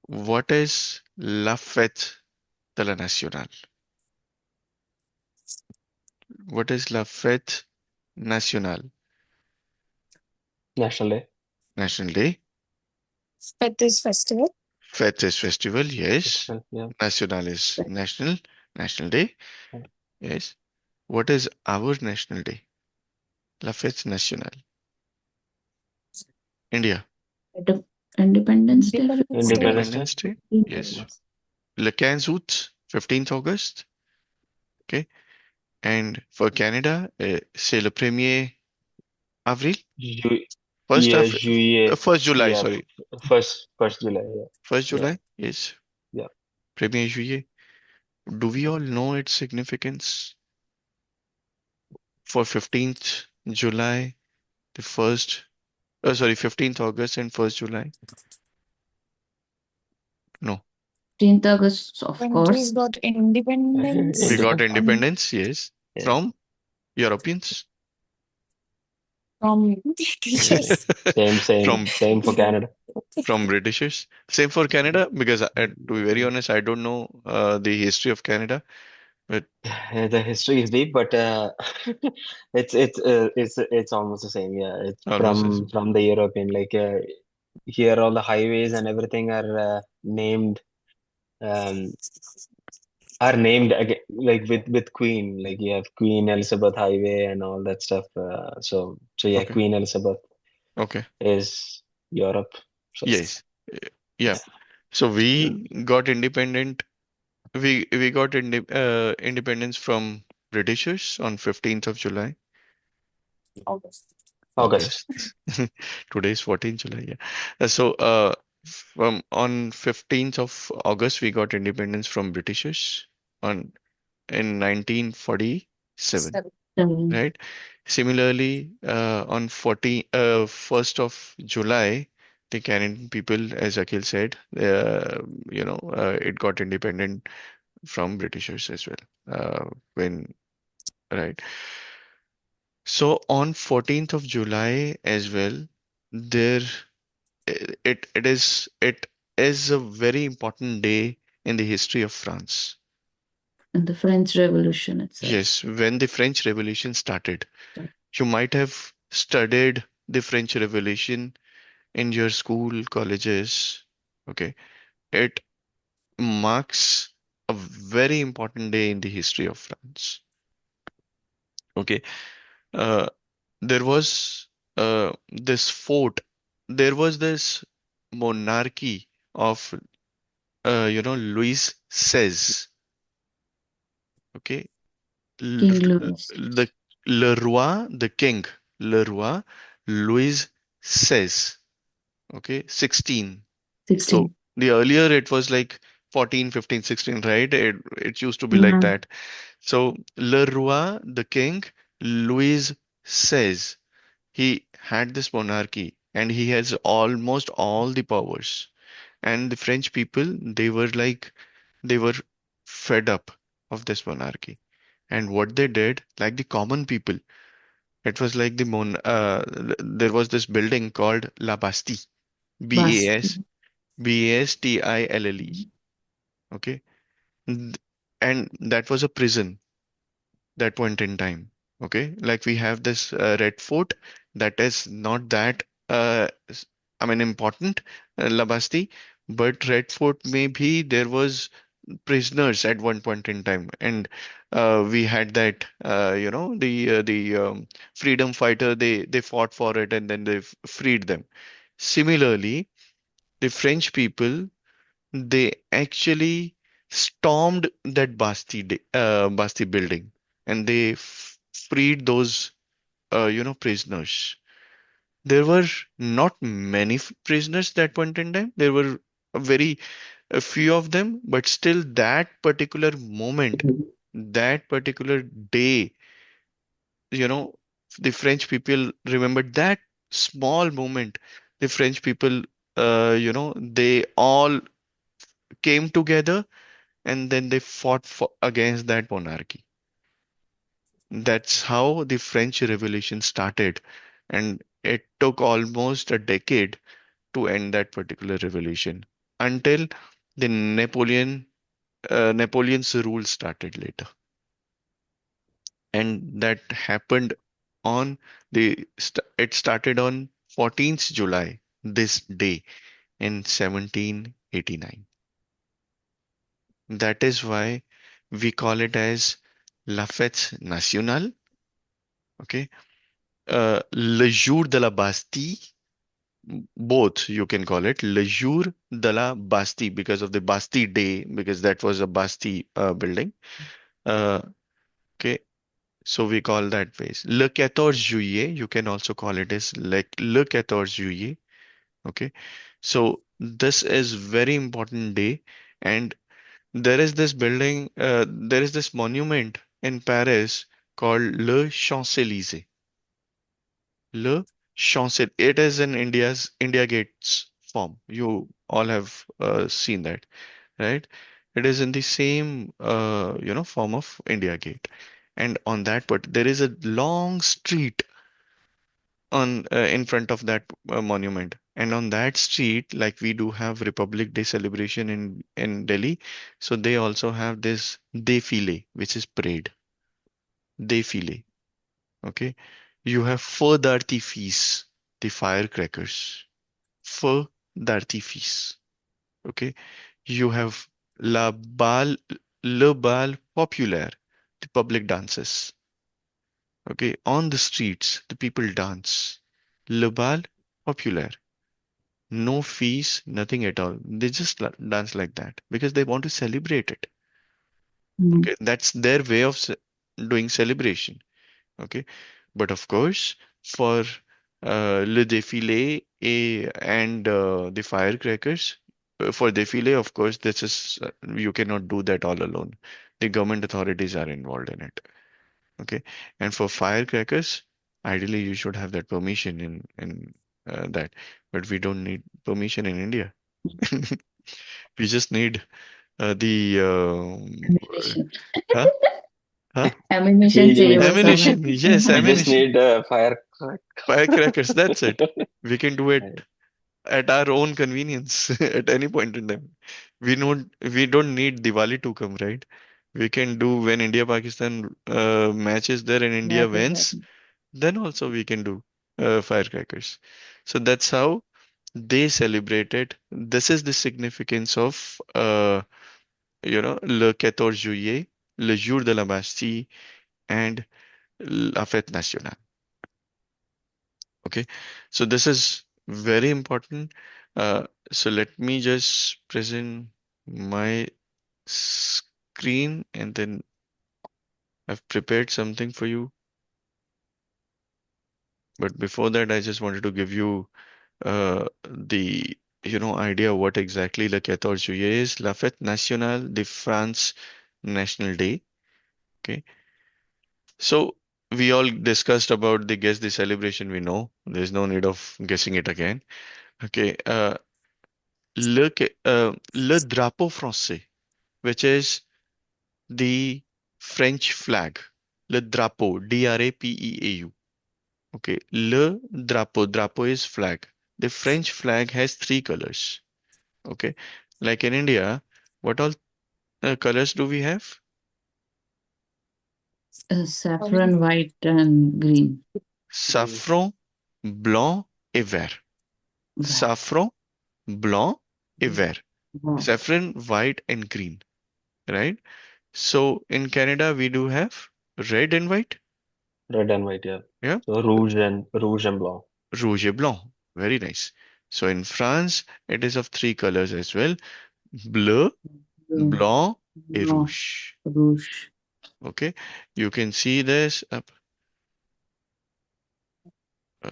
What is la fête de la nationale? What is la fête nationale? National Day. National Day. Fifth is festival. Fête is festival, yes. Festival. Yeah. National is national. National Day, Yeah. yes. What is our national day? La fête nationale. India. Inde- Independence Day. Independence Day. Independence Day. Independence Day, yes. Independence. Le 15 août, 15th August, okay. And for Canada, c'est le 1er avril, Ju 1st yeah, of Juillet. 1st July, Yeah. sorry. First July. 1st Yeah. July, yes. Yeah. 1er Juillet. Do we all know its significance for 15th July, the 1st, sorry, 15th August and 1st July? No. 15th August, of Countries course. got independence We got Independence. on independence, yes, Yeah. from Europeans. from Same. Britishers. From Same for Canada. from Britishers. Same for Canada, because to be very honest, I don't know the history of Canada, but The history is deep, but it's almost the same. Yeah, it's almost as from the European. Like here, all the highways and everything um, are named again, like with Queen. Like you have Queen Elizabeth Highway and all that stuff. So yeah, okay. Queen Elizabeth Okay. is Europe. So Yes. Yeah. yeah. So we got independent. We got independence from Britishers on 15th of July, August. August. August. Today is 14th July. Yeah. So from on 15th of August we got independence from Britishers on in 1947. Seven. Right. Similarly, on 1st of July, the Canadian people, as Akhil said, it got independent from Britishers as well. When right. So on 14th of July as well, there it is a very important day in the history of France. And the French Revolution itself. Yes, when the French Revolution started. You might have studied the French Revolution in your school, colleges. Okay. It marks a very important day in the history of France. Okay. Uh, there was this fort, there was this monarchy of, Louis XVI. Okay. L- King Louis. the Le Roi, the king, Le Roi, Louis XVI. Okay. 16. So 16. the earlier it was like 14, 15, 16, right? It used to be like Yeah. that. So Le Roi, the king, Louis says he had this monarchy and he has almost all the powers. And the French people, they were fed up of this monarchy. And what they did, like the common people, it was like there was this building called La Bastille, B-A-S, Bastille. Bastille. Okay. Th- And that was a prison that point in time. Okay. Like we have this Red Fort that is not that, I mean, important, La Bastille, but Red Fort maybe there was prisoners at one point in time. And we had that, the freedom fighter, they fought for it and then they freed them. Similarly, the French people, they actually stormed that Basti building and they freed those, prisoners. There were not many prisoners that point in time. There were a few of them, but still that particular moment, that particular day, you know, the French people remembered that small moment. The French people, they all came together and then they fought against that monarchy. That's how the French Revolution started, and it took almost a decade to end that particular revolution. until the Napoleon's rule started later, and that happened on it started on 14th July, this day in 1789. That is why we call it as La Fête Nationale, okay? Le jour de la Bastille, both you can call it Le jour de la Bastille because of the Bastille Day, because that was a Bastille building. Uh, okay, so we call that ways. Le 14 Juillet, you can also call it as like Le 14 Juillet. Okay, so this is very important day, and there is this building, there is this monument in Paris called Le Champs-Élysées. Le Champs-Élysées. It is in India Gate's form. You all have seen that, right? It is in the same form of India Gate. And on that, but there is a long street on in front of that monument. And on that street, like we do have Republic Day celebration in Delhi, so they also have this défilé, which is parade. Défilé. Okay. You have feu d'artifice, the firecrackers. Feu d'artifice. Okay. You have la bal, le bal populaire, the public dances. Okay. On the streets, the people dance. Le bal populaire. No fees, nothing at all. They just dance like that because they want to celebrate it. Mm. Okay. That's their way of doing celebration. Okay. But of course, for le défilé and the firecrackers, for défilé, of course, this is you cannot do that all alone. The government authorities are involved in it. Okay, and for firecrackers, ideally you should have that permission in that, but we don't need permission in India. We just need the Ammunition. huh? Huh? Ammunition We चाहिए just बस हमें. Ammunition. Yes, we just ammunition. need a fire. Firecrackers. That's it. We can do it Right. at our own convenience at any point in time. We don't need Diwali to come, right? We can do when India Pakistan match is there and India That is wins, happening. then also we can do firecrackers. So that's how they celebrate it. This is the significance of le 14 Juillet, le jour de la Bastille, and la fête nationale. Okay, so this is very important. So let me just present my screen and then I've prepared something for you. But before that, I just wanted to give you the idea what exactly Le 14 Juillet is. La Fête Nationale de France National Day. Okay, so we all discussed about the guess the celebration. We know there's no need of guessing it again. Okay, le drapeau français, which is the French flag. Le drapeau, D-R-A-P-E-A-U. Okay, le drapeau, drapeau is flag. The French flag has three colors. Okay, like in India, what all colors do we have? Saffron, white, and green. Saffron, blanc et vert. Right. Saffron, blanc et vert. Wow. Saffron, white, and green. Right? So in Canada, we do have red and white. Red and white, yeah. Yeah, So rouge and blanc. rouge et blanc. Very nice. So in France, it is of three colors as well. Bleu, Blue, blanc, et blanc, rouge. rouge. Okay, you can see this up uh,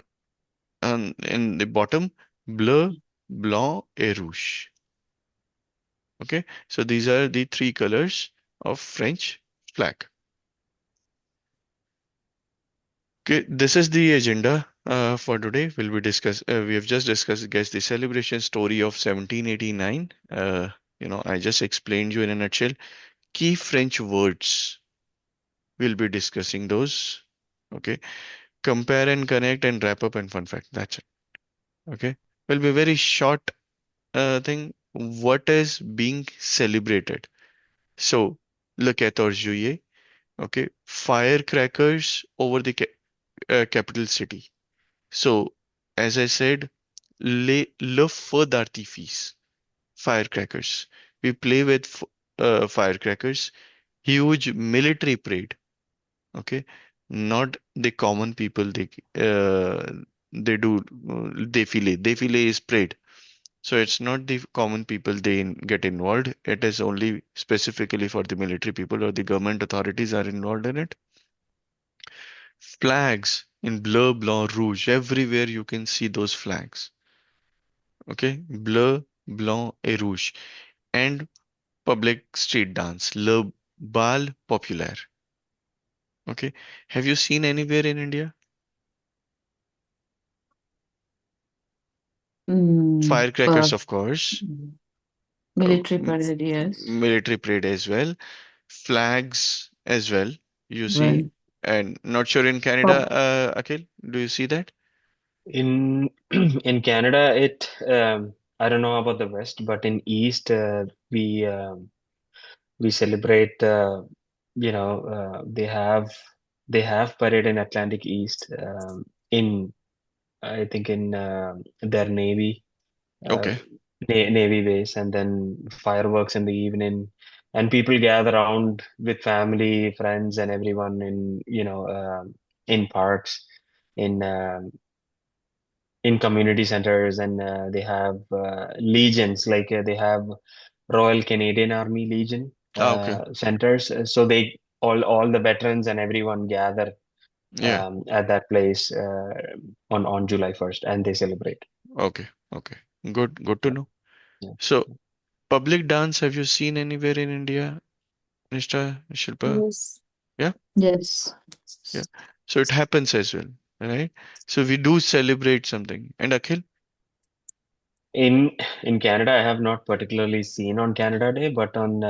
and in the bottom, bleu, blanc, et rouge. Okay, so these are the three colors of French flag. Okay, this is the agenda for today. We have just discussed, guess, the celebration story of 1789. I just explained you in a nutshell. Key French words. We'll be discussing those. Okay, compare and connect and wrap up and fun fact. That's it. Okay, will be very short thing. what is being celebrated. So, le 14 juillet, okay, firecrackers over the capital city. So, as I said, le feu d'artifice, firecrackers. We play with firecrackers, huge military parade, okay, not the common people. They do defile. Defile is parade. So it's not the common people get involved. It is only specifically for the military people or the government authorities are involved in it. Flags in bleu, blanc, rouge. Everywhere you can see those flags. Okay, bleu, blanc, et rouge. And public street dance, le bal populaire. Okay, have you seen anywhere in India? Firecrackers, But of course. military M- parade, yes. Military parade as well. Flags as well. You see, Well, and not sure in pop. Canada, Akhil, do you see that? In in Canada, I don't know about the West, but in East, we celebrate. They have parade in Atlantic East. In I think in their uh, Okay. Navy base, and then fireworks in the evening, and people gather around with family, friends, and everyone in parks, in in community centers, and they have legions, like they have Royal Canadian Army Legion Ah, okay. centers. So they all the veterans and everyone gather Yeah. at that place on July 1st, and they celebrate. Okay. Okay. Good. Good to Yeah, know. yeah. So, public dance, have you seen anywhere in India, Mr. Shilpa? Yes. Yeah. Yes. Yeah. So it happens as well, right? So we do celebrate something. And Akhil? In in Canada, I have not particularly seen on Canada Day, but on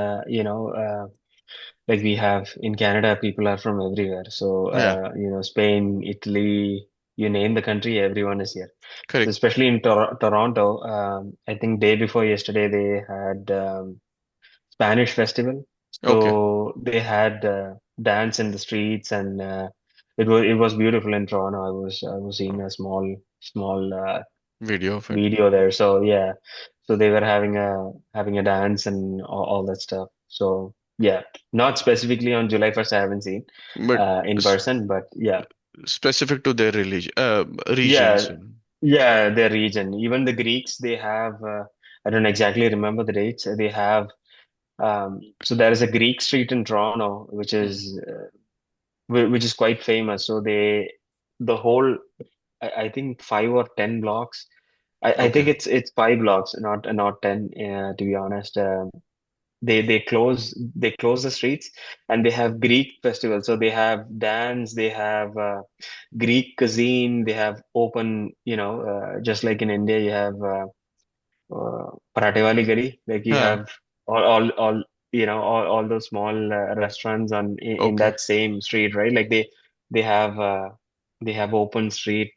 like we have in Canada, people are from everywhere. So Yeah. Spain, Italy, you name the country, everyone is here. So Correct. especially in Toronto, I think day before yesterday they had Spanish festival. Okay. So they had dance in the streets, and it was beautiful in Toronto. I was seeing Oh, a small video of it. video there. So yeah, so they were having a dance and all that stuff. So yeah, not specifically on July 1st, I haven't seen But in s- person, but yeah, specific to their religion, regions. yeah, yeah, their region. Even the Greeks, they have. I don't exactly remember the dates. They have. So there is a Greek street in Toronto, which Mm. is which is quite famous. So the whole, I think 5 or 10 blocks. I Okay. think it's 5 blocks, not 10. To be honest, they close the streets, and they have Greek festivals. So they have dance, they have Greek cuisine, they have open. Just like in India, you have parathe wali gali. Like you Huh. have all those small restaurants in Okay. that same street, right? Like they have open street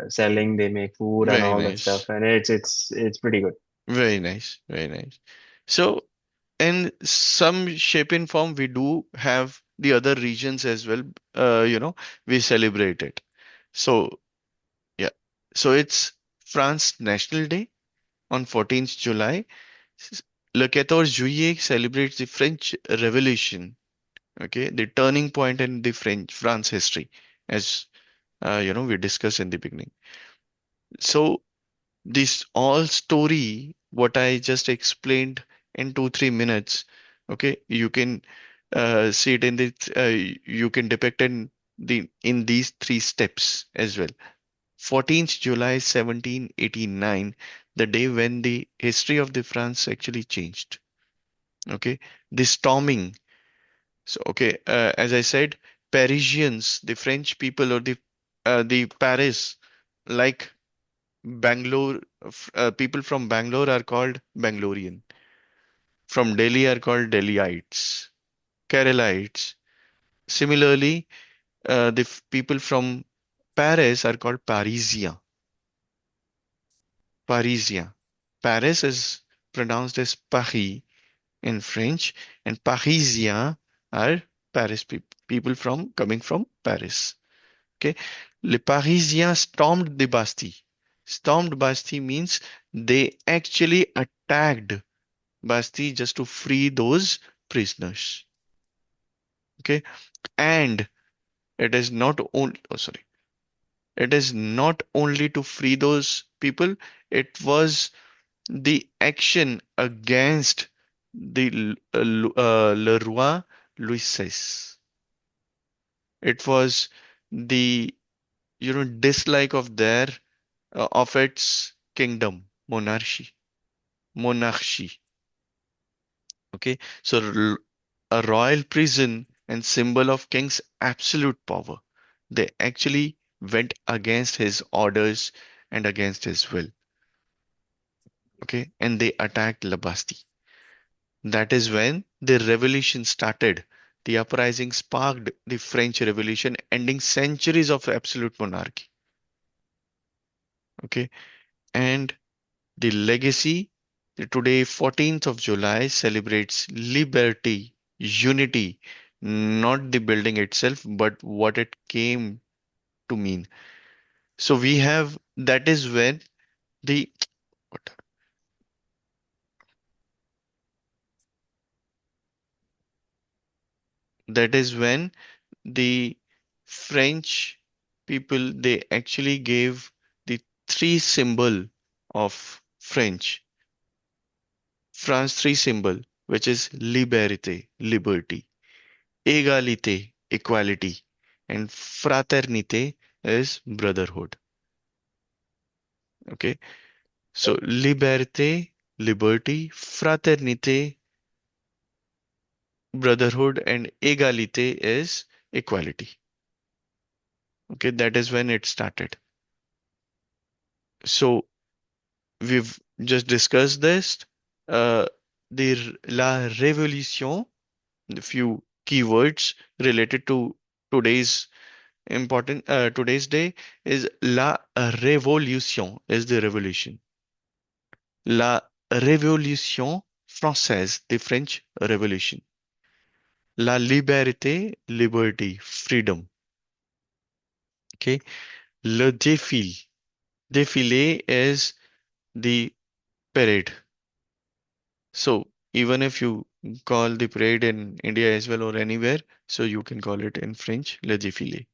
selling. They make food and Very all that stuff, nice. and it's pretty good. Very nice. Very nice. So, in some shape and form, we do have the other regions as well. We celebrate it. So, yeah. So it's France National Day on 14th July. S- Le 14 Juillet celebrates the French Revolution. Okay, the turning point in the French France history, as we discussed in the beginning. So this all story, what I just explained in 2-3 minutes, okay, you can see it in the you can depict in these three steps as well. 14th July 1789, the day when the history of the France actually changed. Okay, the storming. So okay, as I said, Parisians, the French people or the Paris, like Bangalore, people from Bangalore are called Bangalorean. From Delhi are called Delhiites, Keralites. Similarly, the people from Paris are called Parisian. Parisian. Paris is pronounced as Paris in French, and Parisiens are Paris people from coming from Paris. Okay, les Parisiens stormed the Bastille. Stormed Bastille means they actually attacked Bastille just to free those prisoners. Okay, and it is not only oh sorry, it is not only to free those people. It was the action against the Le Roi Louis XVI. It was the dislike of their of its kingdom monarchy. Okay, so a royal prison and symbol of king's absolute power. They actually went against his orders and against his will. Okay, and they attacked La Bastille. That is when the revolution started. The uprising sparked the French Revolution, ending centuries of absolute monarchy. Okay, and the legacy, today, 14th of July, celebrates liberty, unity, not the building itself, but what it came to mean. So we have that is when the what- that is when the French people they actually gave the three symbol of France three symbol, which is liberté, liberty, égalité, equality, and fraternité is brotherhood. Okay, so liberté, liberty, fraternité, brotherhood, and égalité is equality. Okay, that is when it started. So we've just discussed this. Uh, la révolution, a few keywords related to today's today's day is la révolution is the revolution. La révolution française, the French Revolution. La liberté, liberty, freedom. Okay. Le défilé. Défilé is the parade. So even if you call the parade in India as well or anywhere, so you can call it in French, le défilé.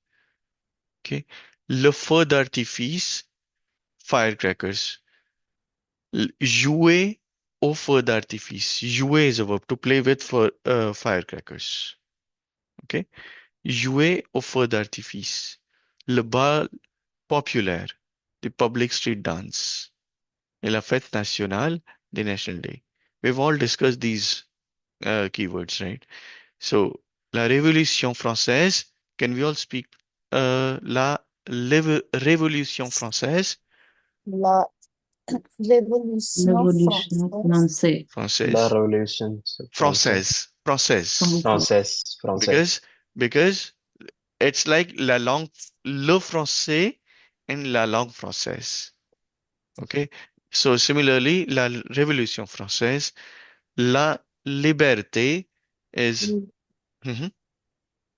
Okay. Le feu d'artifice, firecrackers. Jouer au feu d'artifice. Jouer is a verb to play with for firecrackers. Okay. Jouer au feu d'artifice. Le bal populaire, the public street dance. Et la fête nationale, the national day. We've all discussed these keywords, right? So, la Révolution française, can we all speak la Révolution française? La Révolution Révolution française. française. La Française. Révolution française. Française. Français. Français. Because it's like la langue, le français and la langue française. Okay. So similarly, la Révolution française, la liberté is Mhm.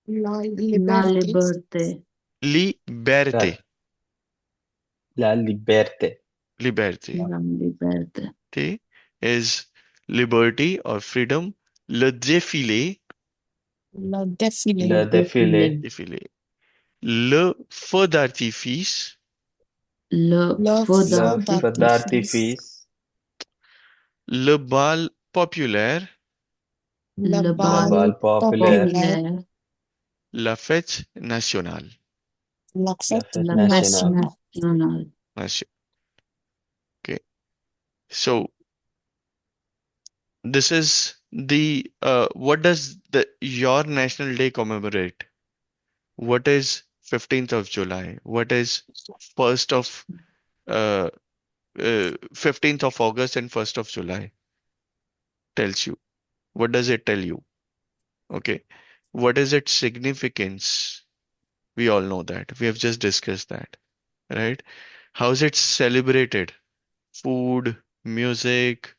La La liberté. liberté. La, Liberté. la liberté. Liberté. La liberté. T is liberty or freedom. Le défilé, Le défilé. Le défilé. Défilé. défilé. Le feu d'artifice, Le Le feu Le feu feu d'artifice. d'artifice. d'artifice. le bal populaire, Le Le Le bal bal bal populaire. populaire. populaire. la fête nationale. La La fête fête La fête nationale. nationale. nationale. Nation. Okay. So this is the what does the your national day commemorate? What is 15th of July? What is 1st of 15th of August and 1st of July tells you? What does it tell you? Okay. What is its significance? We all know that. We have just discussed that, right? How is it celebrated? Food, music,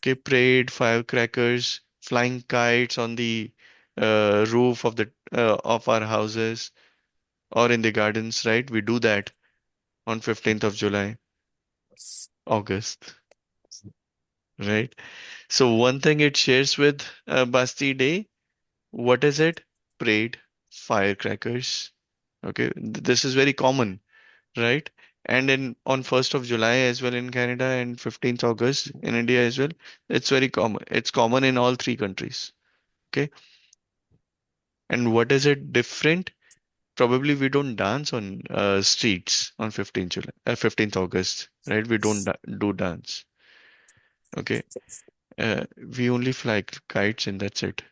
Okay, parade, firecrackers, flying kites on the roof of our houses or in the gardens, right? We do that on 15th of July, August, right? So one thing it shares with Basti Day, what is it? Parade, firecrackers. Okay, this is very common, right? And in on 1st of July as well in Canada and 15th August in India as well, it's very common. It's common in all three countries. Okay, and what is it different? Probably we don't dance on streets on 15th July, 15th August, right? We don't do dance. Okay, we only fly kites and that's it.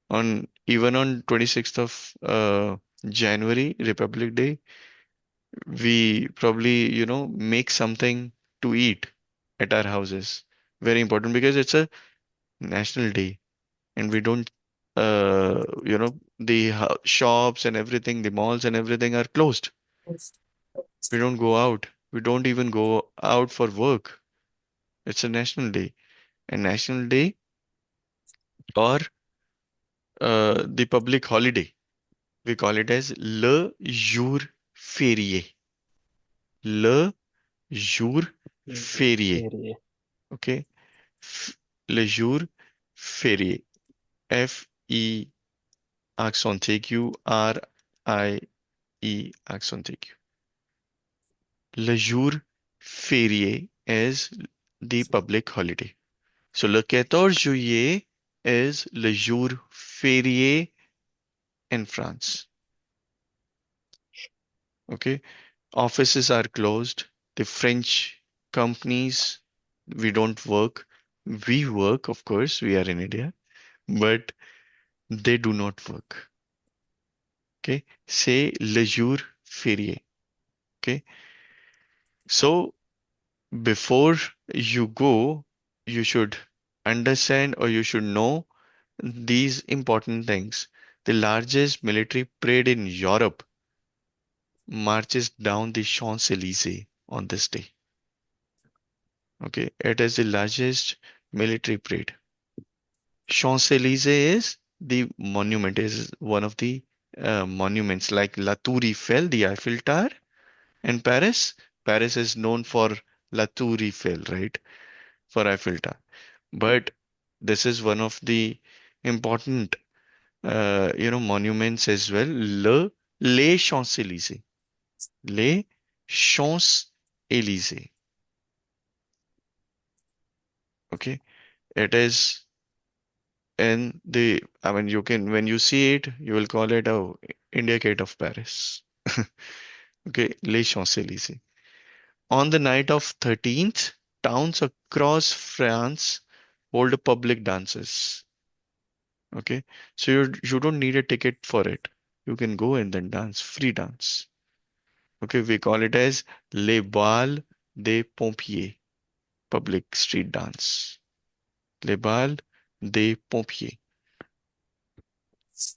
On even on 26th of January, Republic Day, we probably, make something to eat at our houses. Very important because it's a national day and we don't, the shops and everything, the malls and everything are closed. We don't go out. We don't even go out for work. It's a national day. And national day or the public holiday. We call it as le jour férié. Le jour férié. Area. Okay. F- Le jour férié. F-E accent aigu, R-I-E accent aigu. Le jour férié is the public holiday. So le 14 juillet is le jour férié in France. Okay. Offices are closed. The French companies, we don't work. We work, of course, we are in India, but they do not work. Okay. C'est le jour férié. Okay. So before you go, you should understand or you should know these important things. The largest military parade in Europe marches down the Champs-Élysées on this day. Okay, it is the largest military parade. Champs-Élysées is the monument, is one of the monuments like La Tour Eiffel, the Eiffel Tower in Paris. Paris is known for La Tour Eiffel, right? For Eiffel Tower. But this is one of the important, monuments as well. Les Champs-Élysées. Les Champs-Élysées. Okay. It is I mean, when you see it, you will call it a India Gate of Paris. Okay. Les Champs-Élysées. On the night of 13th, towns across France hold public dances. Okay. So you don't need a ticket for it. You can go and then dance, free dance. Okay. We call it as Les Bals des Pompiers, public street dance. Les Bals des Pompiers.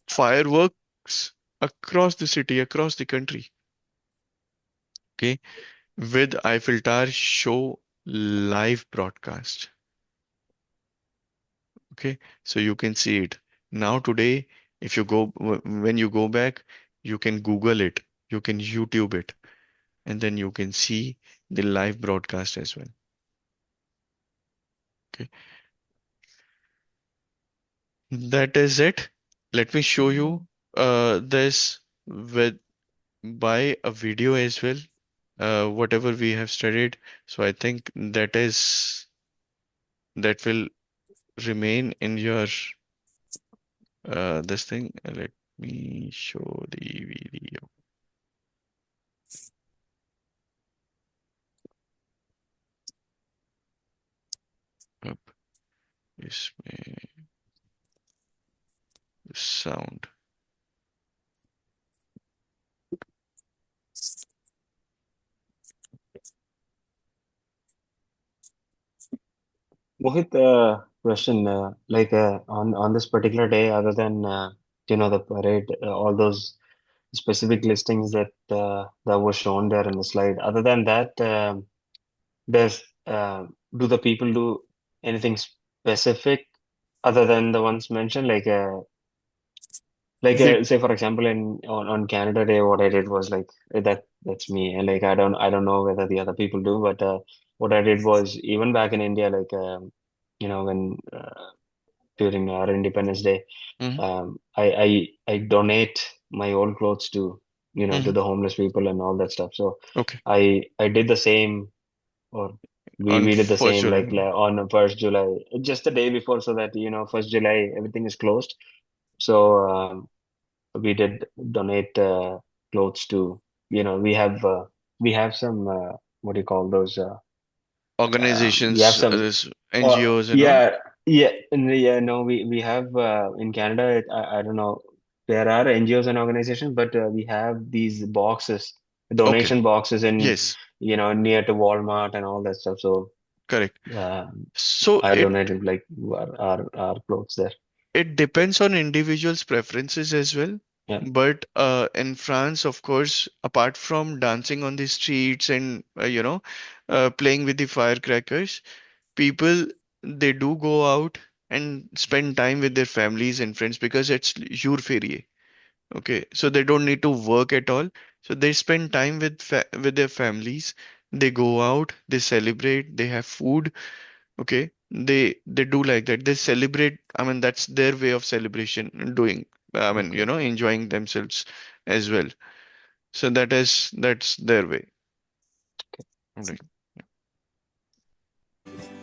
Fireworks across the city, across the country. Okay. With Eiffel Tower show live broadcast. Okay. So you can see it. Now today, if you go, when you go back, you can Google it. You can YouTube it. And then you can see the live broadcast as well. Okay. That is it. Let me show you this with by a video as well. Whatever we have studied. So I think that will remain in your this thing. Let me show the video up. इसमें sound. Mohit, question, on this particular day, other than the parade, all those specific listings that were shown there in the slide. Other than that, does do the people do anything specific other than the ones mentioned? We Say for example, on Canada Day, what I did was like that's me, and like I don't know whether the other people do, but what I did was even back in India, when during our Independence Day, Mhm. I donate my old clothes to to Mhm. the homeless people and all that stuff. So Okay. I did the same, or On we did the first same July. on the 1st July, just the day before, so that 1st July everything is closed. So we did donate clothes to we have some what do you call those we have Organizations, some this NGOs and all. yeah, yeah, no, we have in Canada, I don't know, there are NGOs and organizations, but we have these boxes, Okay. donation boxes in Yes, near to Walmart and all that stuff. So correct. uh, So I it donated like our clothes there. it depends on individuals' preferences as well. Yeah. But in France, of course, apart from dancing on the streets and playing with the firecrackers, people, they do go out and spend time with their families and friends because it's jour férié. Okay, so they don't need to work at all. So they spend time with with their families. They go out, they celebrate, they have food. Okay, they do like that. They celebrate. I mean, that's their way of celebration, doing. I mean, Okay. enjoying themselves as well. So that's their way. Right.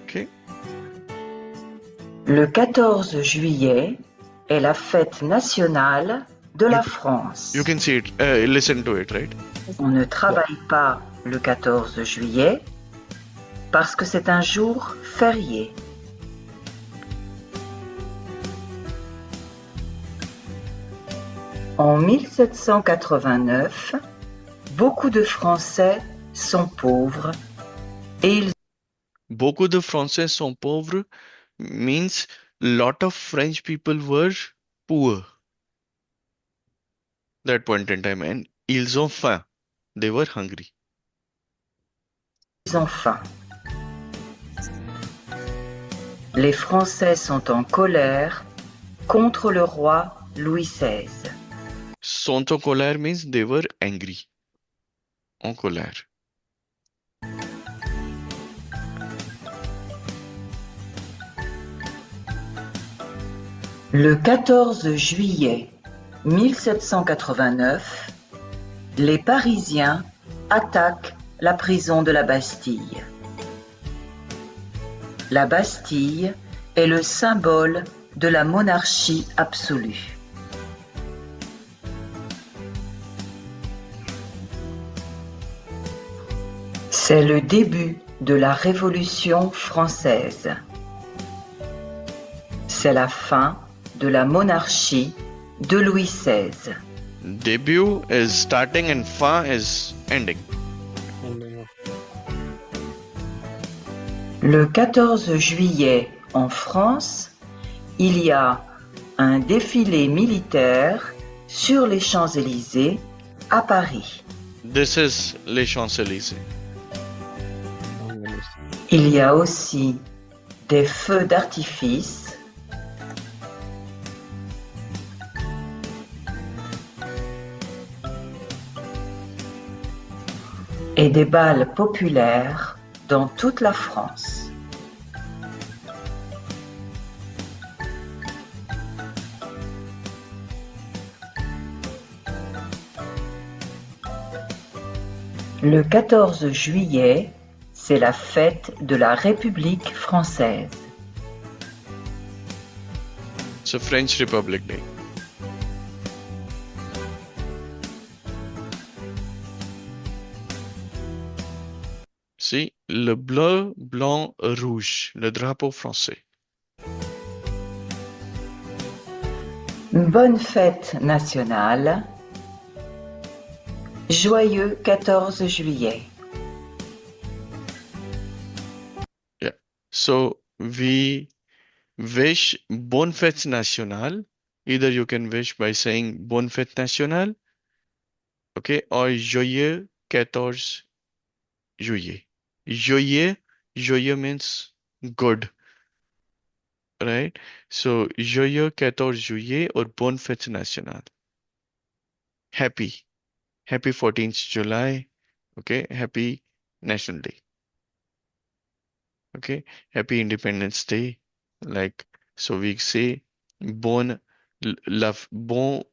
Okay. Le 14 juillet est la fête nationale de You la c- you France. can see it. Listen to it, right? On ne Yeah. travaille pas le 14 juillet parce que c'est un jour férié. En 1789, beaucoup de Français sont pauvres et ils Beaucoup de Français sont pauvres means lot of French people were poor that point in time, and ils ont faim. They were hungry. ont faim. Les Français sont en colère contre le roi Louis XVI. Sont en colère means they were angry. En colère. Le 14 juillet 1789, les Parisiens attaquent la prison de la Bastille. La Bastille est le symbole de la monarchie absolue. C'est le début de la Révolution française. C'est la fin de la monarchie de Louis XVI. Debut is starting and fin is ending. Le 14 juillet, en France, il y a un défilé militaire sur les Champs-Élysées à Paris. This is les Champs-Élysées. Il y a aussi des feux d'artifice et des bals populaires dans toute la France. Le 14 juillet, c'est la fête de la République française. It's a French Republic Day. See, le bleu, blanc, rouge, le drapeau français. Bonne fête nationale. Joyeux 14 juillet. Yeah. So we wish Bonne Fête Nationale. Either you can wish by saying Bonne Fête Nationale, okay, or Joyeux 14 Juillet. Joyeux, joyeux means good. right? So, Joyeux 14 juillet or Bonne fête nationale. Happy. Happy 14th July. Okay. Happy National Day. Okay. Happy Independence Day. Like, so we say Bon, Bon,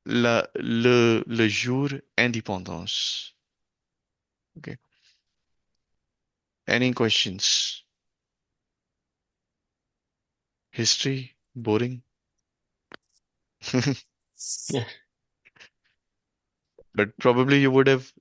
le jour indépendance. Okay. Any questions? History? Boring? But probably you would have